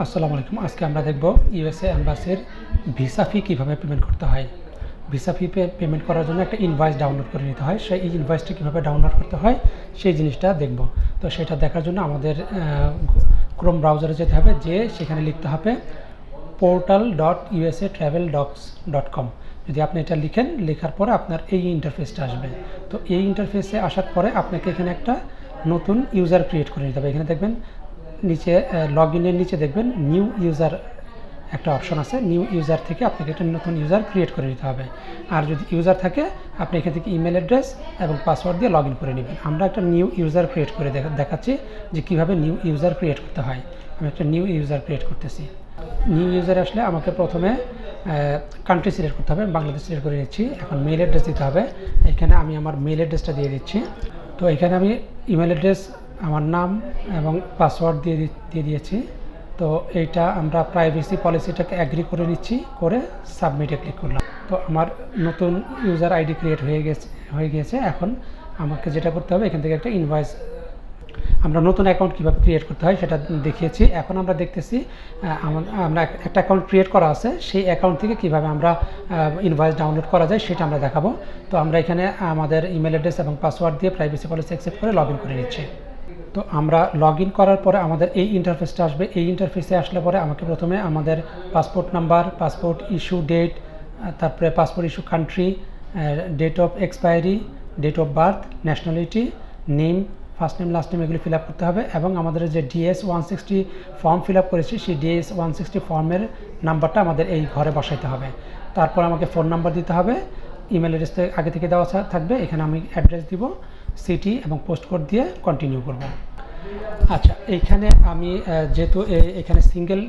আসসালামু আলাইকুম। আজকে আমরা দেখব ইউএসএ এম্বাসির ভিসা ফি কীভাবে পেমেন্ট করতে হয়। ভিসা ফি পেমেন্ট করার জন্য একটা ইনভয়েস ডাউনলোড করে নিতে হয়। সেই ইনভয়েসটা কীভাবে ডাউনলোড করতে হয় সেই জিনিসটা দেখব। তো সেটা দেখার জন্য আমাদের ক্রোম ব্রাউজারে যেতে হবে, যে সেখানে লিখতে হবে portal.usatraveldocs.com। যদি আপনি এটা লিখেন, লেখার পরে আপনার এই ইন্টারফেসটা আসবে। তো এই ইন্টারফেসে আসার পরে আপনাকে এখানে একটা নতুন ইউজার ক্রিয়েট করে নিতে হবে। এখানে দেখবেন নিচে লগ ইনের নিচে দেখবেন নিউ ইউজার একটা অপশন আছে। নিউ ইউজার থেকে আপনাকে একটা নতুন ইউজার ক্রিয়েট করে নিতে হবে। আর যদি ইউজার থাকে আপনি এখান থেকে ইমেল অ্যাড্রেস এবং পাসওয়ার্ড দিয়ে লগ ইন করে নেবেন। আমরা একটা নিউ ইউজার ক্রিয়েট করে দেখাচ্ছি যে কীভাবে নিউ ইউজার ক্রিয়েট করতে হয়। আমি একটা নিউ ইউজার ক্রিয়েট করতেছি। নিউ ইউজারে আসলে আমাকে প্রথমে কান্ট্রি সিলেক্ট করতে হবে। বাংলাদেশ সিলেক্ট করে নিচ্ছি। এখন মেল অ্যাড্রেস দিতে হবে। এখানে আমি আমার মেল অ্যাড্রেসটা দিয়ে দিচ্ছি। তো এখানে আমি ইমেল অ্যাড্রেস, আমার নাম এবং পাসওয়ার্ড দিয়ে দিয়েছি। তো এইটা আমরা প্রাইভেসি পলিসিটাকে অ্যাগ্রি করে নিচ্ছি, করে সাবমিটে ক্লিক করলাম। তো আমার নতুন ইউজার আইডি ক্রিয়েট হয়ে গিয়েছে। এখন আমাকে যেটা করতে হবে, এখান থেকে একটা ইনভয়েস, আমরা নতুন অ্যাকাউন্ট কীভাবে ক্রিয়েট করতে হয় সেটা দেখিয়েছি। এখন আমরা দেখতেছি আমরা একটা অ্যাকাউন্ট ক্রিয়েট করা আছে, সেই অ্যাকাউন্ট থেকে কীভাবে আমরা ইনভয়েস ডাউনলোড করা যায় সেটা আমরা দেখাবো। তো আমরা এখানে আমাদের ইমেল অ্যাড্রেস এবং পাসওয়ার্ড দিয়ে প্রাইভেসি পলিসি অ্যাকসেপ্ট করে লগ ইন করে নিচ্ছি। তো আমরা লগ ইন করার পরে আমাদের এই ইন্টারফেসটা আসবে। এই ইন্টারফেসে আসলে পরে আমাকে প্রথমে আমাদের passport number, passport issue date, তারপরে passport issue country, date of expiry, date of birth, nationality, name, first name last name, এগুলি ফিল আপ করতে হবে। এবং আমাদের যে ডিএস 160 ফর্ম ফিল আপ করেছি, সেই ডিএস 160 ফর্মের নাম্বারটা আমাদের এই ঘরে বসাইতে হবে। তারপর আমাকে ফোন নাম্বার দিতে হবে। ইমেল অ্যাড্রেস আগে থেকে দেওয়া থাকবে। এখানে আমি অ্যাড্রেস দিব, সিটি এবং পোস্ট কোড দিয়ে কন্টিনিউ করব। আচ্ছা, এইখানে আমি যেহেতু এখানে সিঙ্গেল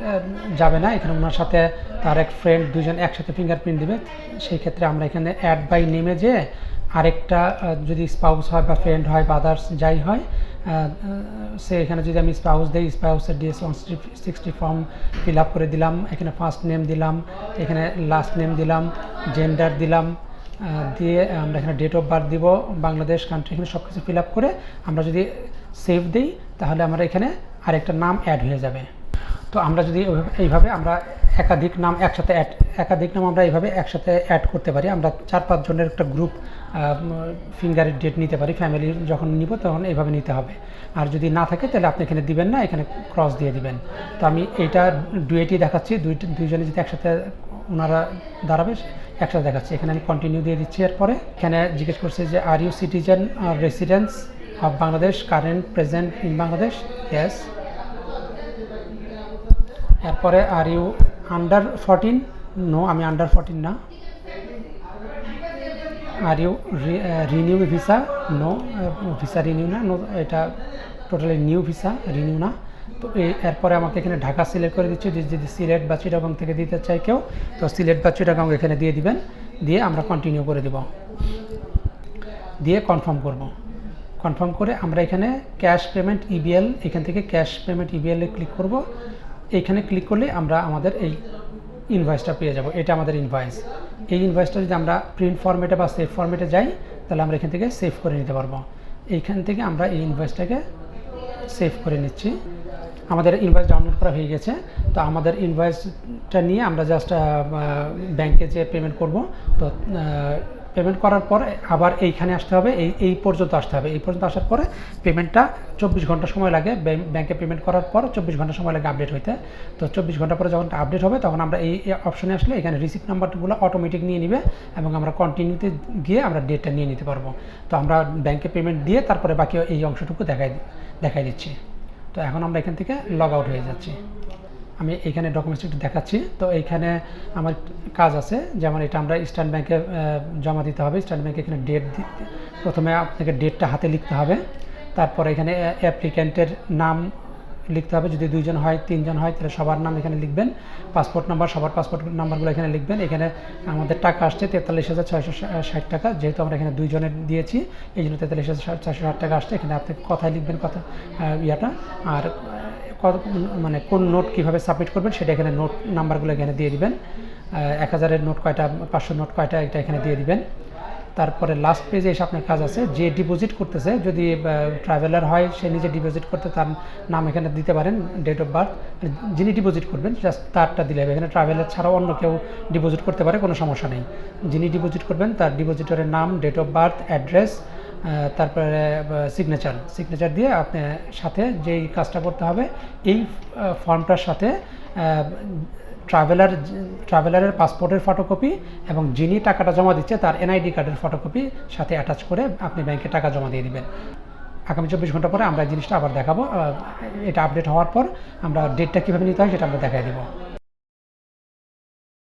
যাবে না, এখানে ওনার সাথে তার এক ফ্রেন্ড, দুজন একসাথে ফিঙ্গারপ্রিন্ট দিবে। সেই ক্ষেত্রে আমরা এখানে অ্যাড বাই নেমে যে আরেকটা যদি স্পাউস হয় বা ফ্রেন্ড হয় বা আদার্স যাই হয়, সে এখানে যদি আমি স্পাউস দিই, স্পাউসের ডিএস 160 ফর্ম ফিল আপ করে দিলাম। এখানে ফার্স্ট নেম দিলাম, এখানে লাস্ট নেম দিলাম, জেন্ডার দিলাম, দিয়ে আমরা এখানে ডেট অফ বার্থ দিব, বাংলাদেশ কান্ট্রি, এখানে সব কিছু ফিল আপ করে আমরা যদি সেভ দিই, তাহলে আমরা এখানে আরেকটা নাম অ্যাড হয়ে যাবে। তো আমরা যদি এইভাবে আমরা একাধিক নাম আমরা এইভাবে একসাথে অ্যাড করতে পারি। আমরা 4-5 জনের একটা গ্রুপ ফিঙ্গারের ডেট নিতে পারি। ফ্যামিলি যখন নিব তখন এইভাবে নিতে হবে। আর যদি না থাকে তাহলে আপনি এখানে দিবেন না, এখানে ক্রস দিয়ে দিবেন। তো আমি এইটা ডুয়েটই দেখাচ্ছি। দুইজনে যদি একসাথে ওনারা দাঁড়াবে, একসাথে দেখাচ্ছি। এখানে আমি কন্টিনিউ দিয়ে দিচ্ছি। এরপরে এখানে জিজ্ঞেস করছে যে are you citizen or residence of Bangladesh, current present in Bangladesh, yes. এরপরে আর ইউ আন্ডার 14, নো, আমি আন্ডার 14 না। Are you renew visa, no, visa renew না, নো, এটা টোটালি নিউ ভিসা, রিনিউ না। তো এরপরে আমাকে এখানে ঢাকা সিলেক্ট করে দিচ্ছি। যদি সিলেট বা চিটাগং থেকে দিতে চাই কেউ, তো সিলেট বা চিটাগং এখানে দিয়ে দিবেন। দিয়ে আমরা কন্টিনিউ করে দেব, দিয়ে কনফার্ম করব। কনফার্ম করে আমরা এখানে ক্যাশ পেমেন্ট ইবিএল, এখান থেকে ক্যাশ পেমেন্ট ইবিএলে ক্লিক করব। এইখানে ক্লিক করলে আমরা আমাদের এই ইনভয়েসটা পেয়ে যাব। এটা আমাদের ইনভয়েস। এই ইনভয়েসটা যদি আমরা প্রিন্ট ফরম্যাটে বা সেভ ফরম্যাটে যাই, তাহলে আমরা এখান থেকে সেভ করে নিতে পারবো। এইখান থেকে আমরা এই ইনভয়েসটাকে সেভ করে নিচ্ছি। আমাদের ইনভয়েস ডাউনলোড করা হয়ে গেছে। তো আমাদের ইনভয়েসটা নিয়ে আমরা জাস্ট ব্যাংকে যে পেমেন্ট করব। তো পেমেন্ট করার পর আবার এইখানে আসতে হবে, এই পর্যন্ত আসতে হবে। এই পর্যন্ত আসার পরে পেমেন্টটা 24 ঘন্টা সময় লাগে। ব্যাংকে পেমেন্ট করার পর 24 ঘন্টা সময় লাগে আপডেট হইতে। তো 24 ঘন্টা পরে যখন আপডেট হবে, তখন আমরা এই অপশনে আসলে এখানে রিসিপ্ট নাম্বারগুলো অটোমেটিক নিয়ে নিবে এবং আমরা কন্টিনিউতে গিয়ে আমরা ডেটটা নিয়ে নিতে পারবো। তো আমরা ব্যাংকে পেমেন্ট দিয়ে তারপরে বাকি এই অংশটুকু দেখাই দিচ্ছি। তো এখন আমরা এখান থেকে লগ আউট হয়ে যাচ্ছি। আমি এইখানে ডকুমেন্টস একটু দেখাচ্ছি। তো এইখানে আমার কাজ আছে, যেমন এটা আমরা ইস্টার্ন ব্যাংকে জমা দিতে হবে। ইস্টার্ন ব্যাংকে এখানে ডেট প্রথমে আপনাকে ডেটটা হাতে লিখতে হবে। তারপরে এখানে অ্যাপ্লিক্যান্টের নাম লিখতে হবে। যদি 2 জন হয়, 3 জন হয়, তাহলে সবার নাম এখানে লিখবেন। পাসপোর্ট নাম্বার, সবার পাসপোর্ট নাম্বারগুলো এখানে লিখবেন। এখানে আমাদের টাকা আসছে 43,660 টাকা। যেহেতু আমরা এখানে 2 জনের দিয়েছি, এই জন্য 43,460 টাকা আসছে। এখানে আপনি কথায় লিখবেন, কথা ইয়াটা। আর মানে কোন নোট কীভাবে সাবমিট করবেন সেটা এখানে নোট নাম্বারগুলো এখানে দিয়ে দিবেন। 1000-এর নোট কয়টা, 500 নোট কয়টা, এটা এখানে দিয়ে দিবেন। তারপরে লাস্ট পেজে এসে আপনার কাজ আছে, যে ডিপোজিট করতেছে যদি ট্রাভেলার হয় সে নিজে ডিপোজিট করতে তার নাম এখানে দিতে পারেন, ডেট অফ বার্থ, যিনি ডিপোজিট করবেন জাস্ট তারটা দিলে হবে। এখানে ট্রাভেলার ছাড়াও অন্য কেউ ডিপোজিট করতে পারে, কোনো সমস্যা নেই। যিনি ডিপোজিট করবেন তার ডিপোজিটরের নাম, ডেট অফ বার্থ, অ্যাড্রেস, তারপরে সিগনেচার দিয়ে আপনার সাথে যেই কাজটা করতে হবে এই ফর্মটার সাথে ট্রাভেলারের পাসপোর্টের ফটোকপি এবং যিনি টাকাটা জমা দিচ্ছে তার এনআইডি কার্ডের ফটোকপি সাথে অ্যাটাচ করে আপনি ব্যাংকে টাকা জমা দিয়ে দিবেন। আগামী 24 ঘন্টা পরে আমরা এই জিনিসটা আবার দেখাবো। এটা আপডেট হওয়ার পর আমরা ডেটটা কীভাবে নিতে হয় সেটা আমরা দেখাই দেবো।